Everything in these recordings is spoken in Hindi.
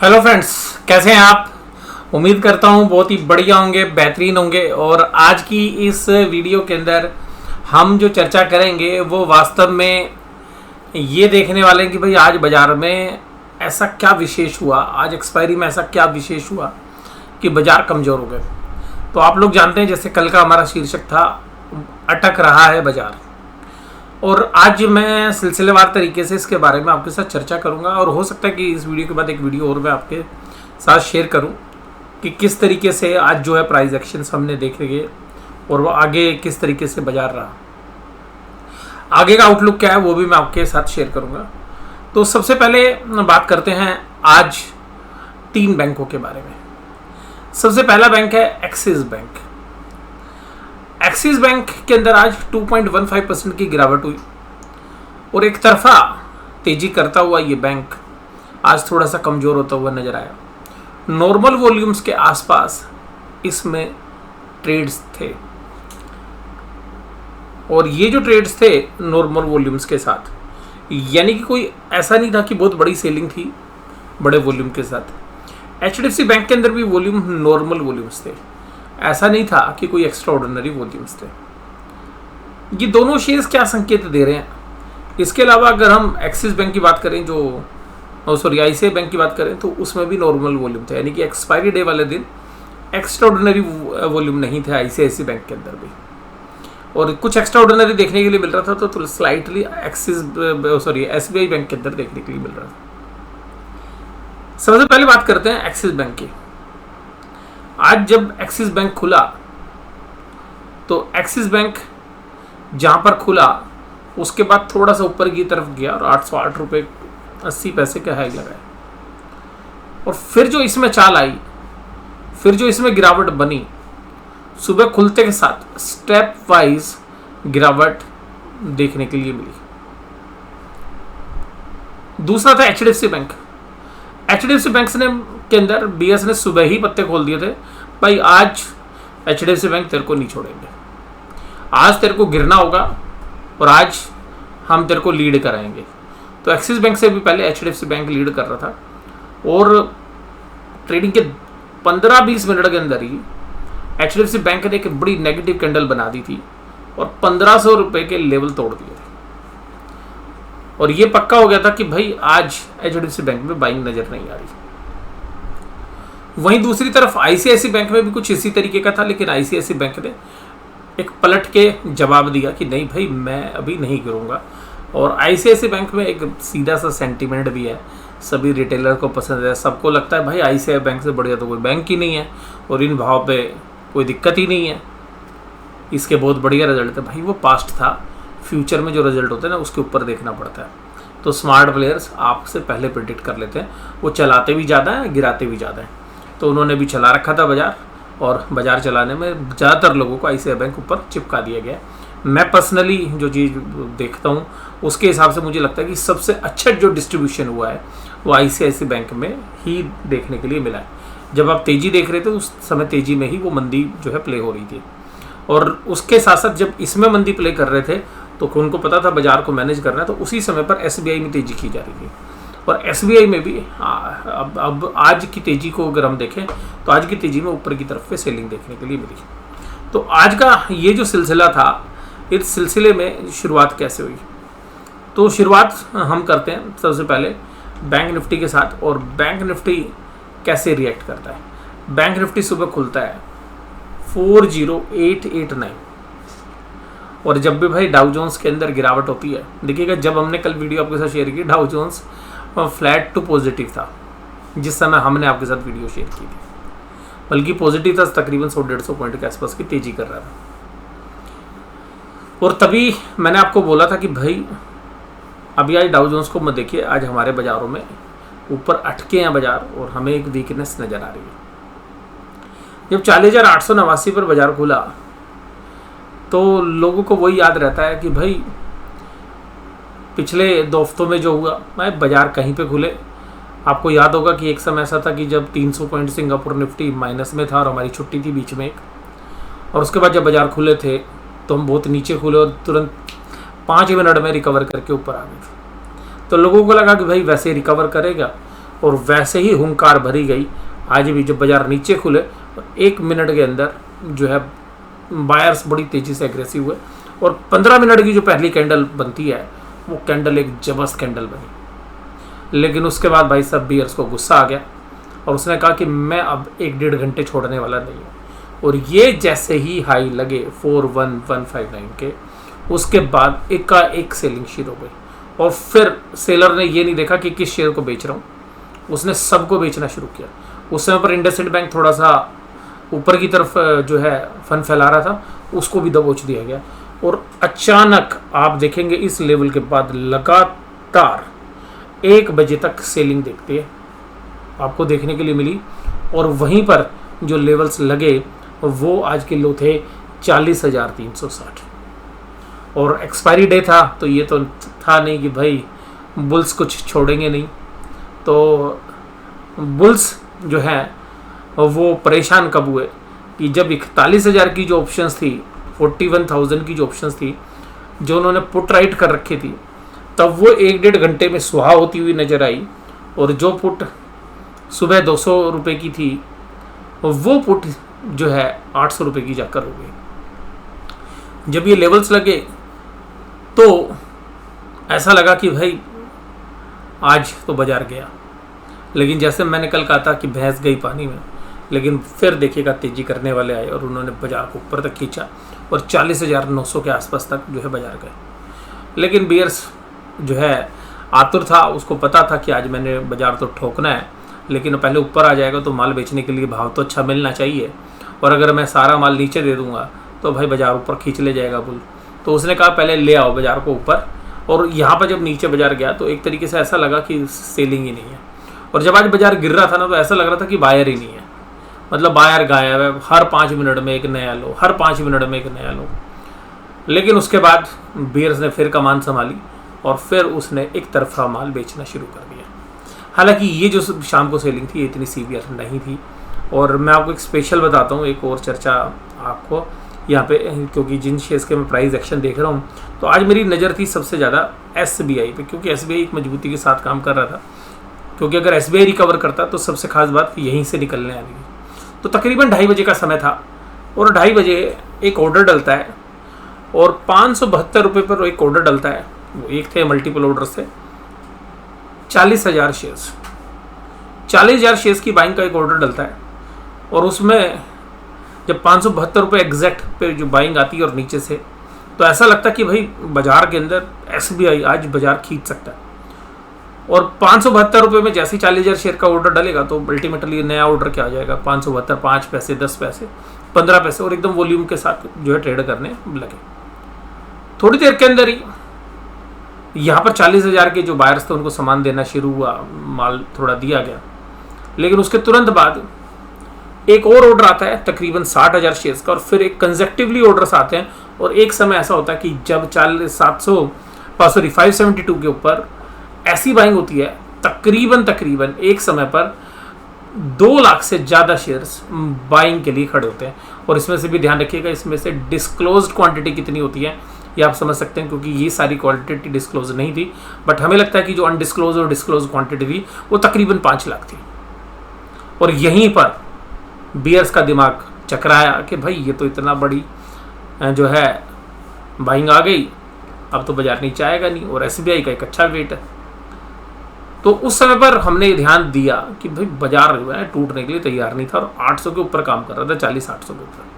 हेलो फ्रेंड्स, कैसे हैं आप। उम्मीद करता हूँ बहुत ही बढ़िया होंगे, बेहतरीन होंगे। और आज की इस वीडियो के अंदर हम जो चर्चा करेंगे वो वास्तव में ये देखने वाले हैं कि भाई आज बाज़ार में ऐसा क्या विशेष हुआ, आज एक्सपायरी में ऐसा क्या विशेष हुआ कि बाज़ार कमज़ोर हो गए। तो आप लोग जानते हैं, जैसे कल का हमारा शीर्षक था अटक रहा है बाज़ार, और आज मैं सिलसिलेवार तरीके से इसके बारे में आपके साथ चर्चा करूंगा। और हो सकता है कि इस वीडियो के बाद एक वीडियो और मैं आपके साथ शेयर करूं कि किस तरीके से आज जो है प्राइस एक्शंस हमने देखे गए और वो आगे किस तरीके से बाजार रहा, आगे का आउटलुक क्या है वो भी मैं आपके साथ शेयर करूंगा। तो सबसे पहले बात करते हैं आज 3 बैंकों के बारे में। सबसे पहला बैंक है एक्सिस बैंक। एक्सिस बैंक के अंदर आज 2.15% की गिरावट हुई और एक तरफा तेजी करता हुआ ये बैंक आज थोड़ा सा कमज़ोर होता हुआ नजर आया। नॉर्मल वॉल्यूम्स के आसपास इसमें ट्रेड्स थे और ये जो ट्रेड्स थे नॉर्मल वॉल्यूम्स के साथ, यानी कि कोई ऐसा नहीं था कि बहुत बड़ी सेलिंग थी बड़े वॉल्यूम के साथ। एचडीएफसी बैंक के अंदर भी वॉल्यूम नॉर्मल वॉल्यूम्स थे, ऐसा नहीं था कि कोई एक्स्ट्रा ऑर्डिनरी वॉल्यूम्स थे। ये दोनों शेयर्स क्या संकेत दे रहे हैं? इसके अलावा अगर हम एक्सिस बैंक की बात करें, आईसीआई बैंक की बात करें, तो उसमें भी नॉर्मल वॉल्यूम थे, यानी कि एक्सपायरी डे वाले दिन एक्स्ट्रा ऑर्डिनरी वॉल्यूम नहीं थे आईसीआईसी बैंक के अंदर भी। और कुछ एक्स्ट्रा ऑर्डिनरी देखने के लिए मिल रहा था तो स्लाइटली एसबीआई बैंक के अंदर देखने के लिए मिल रहा था। सबसे पहले बात करते हैं एक्सिस बैंक की। आज जब एक्सिस बैंक खुला तो एक्सिस बैंक जहां पर खुला उसके बाद थोड़ा सा ऊपर की तरफ गया और 808 रुपये 80 पैसे का हाई लगाया। और फिर जो इसमें चाल आई, फिर जो इसमें गिरावट बनी, सुबह खुलते के साथ स्टेप वाइज गिरावट देखने के लिए मिली। दूसरा था एचडीएफसी बैंक। एचडीएफसी बैंक के अंदर बीएस ने सुबह ही पत्ते खोल दिए थे, भाई आज एचडीएफसी बैंक तेरे को नहीं छोड़ेंगे, आज तेरे को गिरना होगा और आज हम तेरे को लीड कराएंगे। तो एक्सिस बैंक से भी पहले एचडीएफसी बैंक लीड कर रहा था और ट्रेडिंग के 15-20 मिनट के अंदर ही एचडीएफसी बैंक ने एक बड़ी नेगेटिव कैंडल बना दी थी और 1500 रुपये के लेवल तोड़ दिए थे। और ये पक्का हो गया था कि भाई आज एचडीएफसी बैंक में बाइंग नजर नहीं आ रही। वहीं दूसरी तरफ आईसीआईसी बैंक में भी कुछ इसी तरीके का था, लेकिन आईसीआईसी बैंक ने एक पलट के जवाब दिया कि नहीं भाई, मैं अभी नहीं गिरूंगा। और आईसीआईसी बैंक में एक सीधा सा सेंटीमेंट भी है, सभी रिटेलर को पसंद है, सबको लगता है भाई आईसीआईसी बैंक से बढ़िया तो कोई बैंक ही नहीं है और इन भाव पे कोई दिक्कत ही नहीं है, इसके बहुत बढ़िया रिजल्ट है। भाई वो पास्ट था, फ्यूचर में जो रिजल्ट होते हैं ना उसके ऊपर देखना पड़ता है। तो स्मार्ट प्लेयर्स आपसे पहले प्रेडिक्ट कर लेते हैं, वो चलाते भी ज़्यादा हैं, गिराते भी ज़्यादा हैं। तो उन्होंने भी चला रखा था बाजार, और बाजार चलाने में ज़्यादातर लोगों को आईसीआई बैंक ऊपर चिपका दिया गया। मैं पर्सनली जो चीज़ देखता हूँ उसके हिसाब से मुझे लगता है कि सबसे अच्छा जो डिस्ट्रीब्यूशन हुआ है वो आईसीआईसी बैंक में ही देखने के लिए मिला है। जब आप तेज़ी देख रहे थे उस समय तेज़ी में ही वो मंदी जो है प्ले हो रही थी, और उसके साथ साथ जब इसमें मंदी प्ले कर रहे थे तो उनको पता था बाजार को मैनेज करना है, तो उसी समय पर एसबीआई में तेज़ी की जा रही थी। और एसबीआई में भी अब आज की तेज़ी को अगर हम देखें तो आज की तेज़ी में ऊपर की तरफ पे सेलिंग देखने के लिए मिली। तो आज का ये जो सिलसिला था, इस सिलसिले में शुरुआत कैसे हुई, तो शुरुआत हम करते हैं सबसे पहले बैंक निफ्टी के साथ। और बैंक निफ्टी कैसे रिएक्ट करता है। बैंक निफ्टी सुबह खुलता है 40889, और जब भी भाई डाउ जोन्स के अंदर गिरावट होती है, देखिएगा जब हमने कल वीडियो आपके साथ शेयर की Dow Jones flat to positive था जिस समय हमने आपके साथ वीडियो शेयर की थी, बल्कि पॉजिटिव था, तकरीबन 100-150 पॉइंट के आसपास की तेजी कर रहा था। और तभी मैंने आपको बोला था कि भाई अभी आज डाउ जोन्स को मत देखिए, आज हमारे बाज़ारों में ऊपर अटके हैं बाजार और हमें एक वीकनेस नज़र आ रही है। जब 40,889 पर बाजार खुला तो लोगों को वही याद रहता है कि भाई पिछले 2 हफ्तों में जो हुआ, मैं बाजार कहीं पे खुले। आपको याद होगा कि एक समय ऐसा था कि जब 300 पॉइंट सिंगापुर निफ्टी माइनस में था और हमारी छुट्टी थी बीच में एक, और उसके बाद जब बाजार खुले थे तो हम बहुत नीचे खुले और तुरंत 5 मिनट में रिकवर करके ऊपर आ गए थे। तो लोगों को लगा कि भाई वैसे रिकवर करेगा और वैसे ही हुंकार भरी गई आज भी जब बाजार नीचे खुले। 1 मिनट के अंदर जो है बायर्स बड़ी तेज़ी से एग्रेसिव हुए और 15 मिनट की जो पहली कैंडल बनती है वो कैंडल एक जबरदस्त कैंडल बनी। लेकिन उसके बाद भाई साहब बियर्स को गुस्सा आ गया और उसने कहा कि मैं अब 1-1.5 घंटे छोड़ने वाला नहीं हूँ। और ये जैसे ही हाई लगे 41159 के, उसके बाद एकाएक सेलिंग शुरू हो गई। और फिर सेलर ने ये नहीं देखा कि किस शेयर को बेच रहा हूँ, उसने सबको बेचना शुरू किया। उस समय पर इंडसइंड बैंक थोड़ा सा ऊपर की तरफ जो है फंड फैला रहा था, उसको भी दबोच दिया गया। और अचानक आप देखेंगे इस लेवल के बाद लगातार 1 बजे तक सेलिंग देखते हैं आपको देखने के लिए मिली। और वहीं पर जो लेवल्स लगे वो आज के लो थे 40,360 और एक्सपायरी डे था, तो ये तो था नहीं कि भाई बुल्स कुछ छोड़ेंगे नहीं। तो बुल्स जो है वो परेशान कब हुए कि जब 41,000 की जो ऑप्शंस थी, 41,000 की जो ऑप्शंस थी जो उन्होंने पुट राइट कर रखी थी, तब वो 1-1.5 घंटे में सुहा होती हुई नजर आई। और जो पुट सुबह 200 रुपये की थी वो पुट जो है 800 रुपये की जाकर हो गई। जब ये लेवल्स लगे तो ऐसा लगा कि भाई आज तो बाजार गया। लेकिन जैसे मैंने कल कहा था कि भैंस गई पानी में, लेकिन फिर देखिएगा तेजी करने वाले आए और उन्होंने बाजार को ऊपर तक खींचा और 40,900 के आसपास तक जो है बाजार गए। लेकिन बियर्स जो है आतुर था, उसको पता था कि आज मैंने बाजार तो ठोकना है, लेकिन पहले ऊपर आ जाएगा तो माल बेचने के लिए भाव तो अच्छा मिलना चाहिए। और अगर मैं सारा माल नीचे दे दूंगा तो भाई बाजार ऊपर खींच ले जाएगा बुल। तो उसने कहा पहले ले आओ बाजार को ऊपर। और यहाँ पर जब नीचे बाजार गया तो एक तरीके से ऐसा लगा कि सेलिंग ही नहीं है। और जब आज बाजार गिर रहा था ना तो ऐसा लग रहा था कि बायर ही नहीं है, मतलब बायर गायब है, हर 5 मिनट में एक नया लो, हर 5 मिनट में एक नया लो। लेकिन उसके बाद बियर्स ने फिर कमान संभाली और फिर उसने एक तरफा माल बेचना शुरू कर दिया। हालांकि ये जो शाम को सेलिंग थी ये इतनी सीवियर नहीं थी। और मैं आपको एक स्पेशल बताता हूँ, एक और चर्चा आपको यहाँ पे, क्योंकि जिन शेयर्स के मैं प्राइस एक्शन देख रहा हूँ तो आज मेरी नज़र थी सबसे ज़्यादा SBI पे, क्योंकि SBI एक मजबूती के साथ काम कर रहा था। क्योंकि अगर SBI रिकवर करता तो सबसे खास बात यहीं से निकलने वाली थी। तो तकरीबन 2:30 बजे का समय था और 2:30 बजे एक ऑर्डर डलता है और 572 रुपये पर एक ऑर्डर डलता है। वो एक थे मल्टीपल ऑर्डर से 40,000 शेयर्स, 40,000 शेयर्स की बाइंग का एक ऑर्डर डलता है। और उसमें जब 572 रुपये एग्जैक्ट पे जो बाइंग आती है और नीचे से, तो ऐसा लगता कि भाई बाजार के अंदर SBI आज बाजार खींच सकता है। और 572 रुपये में जैसे 40,000 शेयर का ऑर्डर डलेगा तो अल्टीमेटली नया ऑर्डर क्या आ जाएगा, 572, 5 पैसे, 10 पैसे, 15 पैसे, और एकदम वॉल्यूम के साथ जो है ट्रेड करने लगे। थोड़ी देर के अंदर ही यहाँ पर 40,000 के जो बायर्स थे उनको सामान देना शुरू हुआ, माल थोड़ा दिया गया। लेकिन उसके तुरंत बाद एक और ऑर्डर आता है तकरीबन 60,000 शेयर्स का, और फिर एक कंसेक्टिवली ऑर्डर्स आते हैं। और एक समय ऐसा होता है कि जब 572 के ऊपर ऐसी बाइंग होती है तकरीबन एक समय पर 2 लाख से ज़्यादा शेयर्स बाइंग के लिए खड़े होते हैं। और इसमें से भी ध्यान रखिएगा, इसमें से डिस्क्लोज्ड क्वांटिटी कितनी होती है ये आप समझ सकते हैं, क्योंकि ये सारी क्वांटिटी डिस्क्लोज नहीं थी। बट हमें लगता है कि जो अनडिस्क्लोज और डिस्क्लोज क्वांटिटी थी वो तकरीबन 5 लाख थी। और यहीं पर बियर्स का दिमाग चकराया कि भाई ये तो इतना बड़ी जो है बाइंग आ गई, अब तो बाजार नीचे आएगा नहीं, और SBI का एक अच्छा वेट है। तो उस समय पर हमने ध्यान दिया कि भाई बाजार जो है टूटने के लिए तैयार नहीं था और 800 के ऊपर काम कर रहा था, 40-800 के ऊपर।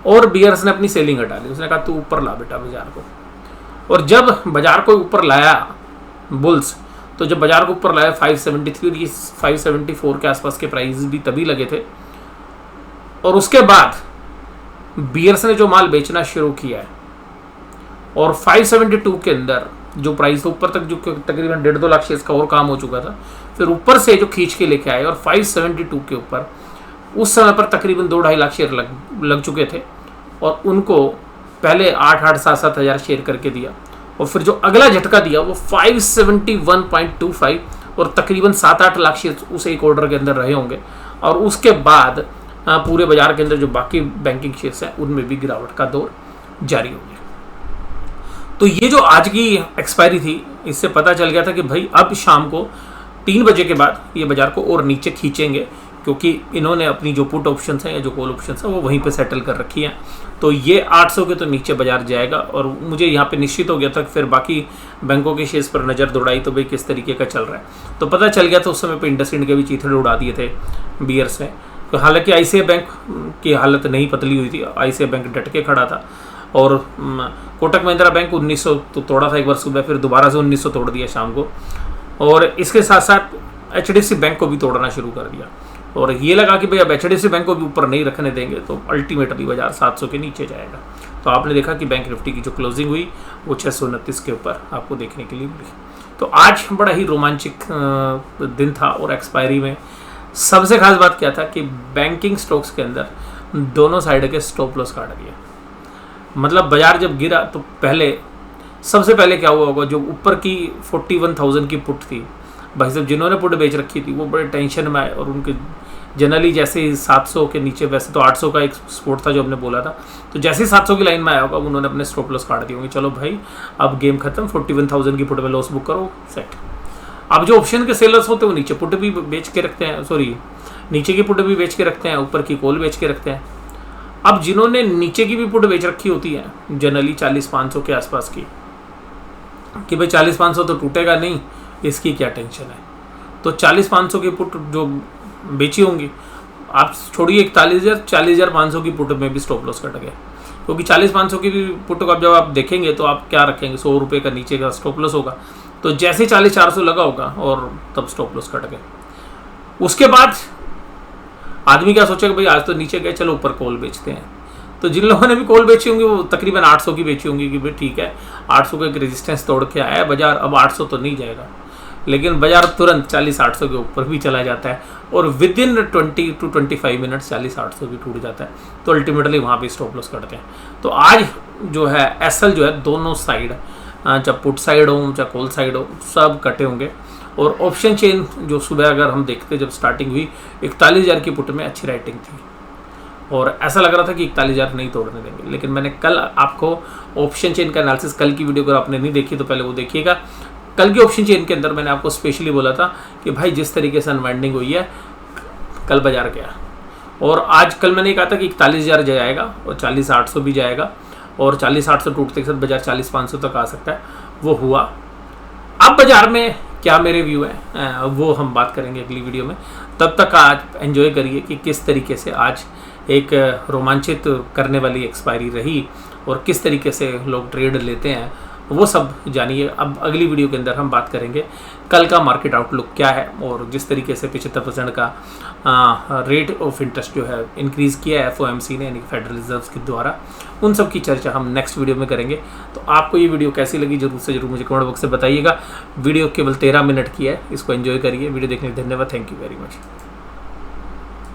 और बियर्स ने अपनी सेलिंग हटा ली, उसने कहा तू ऊपर ला बेटा बाजार को। और जब बाजार को ऊपर लाया बुल्स, तो जब बाजार को ऊपर लाया 573 और ये 574 के आसपास के प्राइस भी तभी लगे थे। और उसके बाद बियर्स ने जो माल बेचना शुरू किया है और 572 के अंदर जो प्राइस ऊपर तक जो तकरीबन 1.5-2 लाख शेयर्स का और काम हो चुका था, फिर ऊपर से जो खींच के लेके आए और 572 के ऊपर उस समय पर तकरीबन 2-2.5 लाख शेयर लग चुके थे। और उनको पहले 8-8, 7-7 हज़ार शेयर करके दिया, और फिर जो अगला झटका दिया वो 571.25 और तकरीबन 7-8 लाख शेयर उस एक ऑर्डर के अंदर रहे होंगे। और उसके बाद पूरे बाजार के अंदर जो बाकी बैंकिंग शेयर्स हैं उनमें भी गिरावट का दौर जारी हो गया। तो ये जो आज की एक्सपायरी थी, इससे पता चल गया था कि भाई अब शाम को 3 बजे के बाद ये बाजार को और नीचे खींचेंगे, क्योंकि इन्होंने अपनी जो पुट ऑप्शंस हैं या जो कॉल ऑप्शंस हैं वो वहीं पे सेटल कर रखी हैं। तो ये 800 के तो नीचे बाजार जाएगा। और मुझे यहाँ पे निश्चित हो गया था, फिर बाकी बैंकों के शेयर्स पर नज़र दौड़ाई तो भाई किस तरीके का चल रहा है, तो पता चल गया था उस समय पे इंडसइंड के भी चीथड़े उड़ा दिए थे बियर्स ने। तो हालांकि आईसीआई बैंक की हालत नहीं पतली हुई थी, आईसीआई बैंक डट के खड़ा था। और कोटक महिंद्रा बैंक 1900 तो तोड़ा था एक बार सुबह, फिर दोबारा से 1900 तोड़ दिया शाम को। और इसके साथ साथ एचडीएफसी बैंक को भी तोड़ना शुरू कर दिया। और ये लगा कि भाई अब एचडीएफसी बैंक को भी ऊपर नहीं रखने देंगे तो अल्टीमेटली बाजार 700 के नीचे जाएगा। तो आपने देखा कि बैंक निफ्टी की जो क्लोजिंग हुई वो 629 के ऊपर आपको देखने के लिए मिली। तो आज बड़ा ही रोमांचक दिन था। और एक्सपायरी में सबसे खास बात क्या था कि बैंकिंग स्टॉक्स के अंदर दोनों साइड के स्टॉप लॉस काट दिए। मतलब बाजार जब गिरा तो सबसे पहले क्या हुआ होगा, जो ऊपर की 41,000 की पुट थी, भाई साहब जिन्होंने पुट बेच रखी थी वो बड़े टेंशन में आए। और उनके जनरली जैसे ही 700 के नीचे, वैसे तो 800 का एक सपोर्ट था जो हमने बोला था, तो जैसे ही 700 की लाइन में आया होगा उन्होंने अपने स्टॉप लॉस काट दिए होंगे। चलो भाई अब गेम खत्म, 41,000 की पुट में लॉस बुक करो, सेट। अब जो ऑप्शन के सेलर्स होते हैं वो नीचे पुट भी बेच के रखते हैं, नीचे की पुट भी बेच के रखते हैं, ऊपर की कॉल बेच के रखते हैं। अब जिन्होंने नीचे की भी पुट बेच रखी होती है जनरली 40-500 के आसपास की, कि भाई 40-500 तो टूटेगा नहीं, इसकी क्या टेंशन है, तो 40-500 की पुट जो बेची होंगी, आप छोड़िए 41,000, 40,500 की पुट में भी स्टॉप लॉस कट गए। क्योंकि 40-500 की भी पुट को जब आप देखेंगे तो आप क्या रखेंगे, 100 रुपये का नीचे का स्टॉप लॉस होगा, तो जैसे 40-400 लगा होगा और तब स्टॉप लॉस कट गए। उसके बाद आदमी क्या सोचेगा, भाई आज तो नीचे गए, चलो ऊपर कॉल बेचते हैं। तो जिन लोगों ने भी कॉल बेची होंगी वो तकरीबन 800 की बेची होंगी कि भाई ठीक है 800 का एक रेजिस्टेंस तोड़ के आया है बाजार, अब 800 तो नहीं जाएगा। लेकिन बाजार तुरंत 40-800 के ऊपर भी चला जाता है और विद इन 20 to 25 मिनट्स 40-800 भी टूट जाता है। तो अल्टीमेटली वहाँ भी स्टॉप लॉस करते हैं। तो आज जो है एसएल जो है दोनों साइड, चाहे पुट साइड हो चाहे कॉल साइड हो, सब कटे होंगे। और ऑप्शन चेन जो सुबह अगर हम देखते जब स्टार्टिंग हुई 41,000 की पुट में अच्छी राइटिंग थी और ऐसा लग रहा था कि 41,000 नहीं तोड़ने देंगे। लेकिन मैंने कल आपको ऑप्शन चेन का एनालिसिस, कल की वीडियो अगर आपने नहीं देखी तो पहले वो देखिएगा। कल की ऑप्शन चेन के अंदर मैंने आपको स्पेशली बोला था कि भाई जिस तरीके से अनवाइंडिंग हुई है कल बाजार गया, और आज कल मैंने कहा था कि 41,000 जाएगा और 40,800 भी जाएगा और 40,800 टूटते के साथ बाजार 40,500 तक आ सकता है, वो हुआ। अब बाजार में क्या मेरे व्यू है वो हम बात करेंगे अगली वीडियो में। तब तक आज एंजॉय करिए कि किस तरीके से आज एक रोमांचित करने वाली एक्सपायरी रही और किस तरीके से लोग ट्रेड लेते हैं, वो सब जानिए। अब अगली वीडियो के अंदर हम बात करेंगे कल का मार्केट आउटलुक क्या है और जिस तरीके से 75% का रेट ऑफ इंटरेस्ट जो है इंक्रीज़ किया है FOMC ने यानी फेडरल रिजर्व के द्वारा, उन सब की चर्चा हम नेक्स्ट वीडियो में करेंगे। तो आपको ये वीडियो कैसी लगी जरूर मुझे कमेंट बॉक्स से बताइएगा। वीडियो केवल 13 मिनट की है, इसको एंजॉय करिए। वीडियो देखने के लिए धन्यवाद, थैंक यू वेरी मच।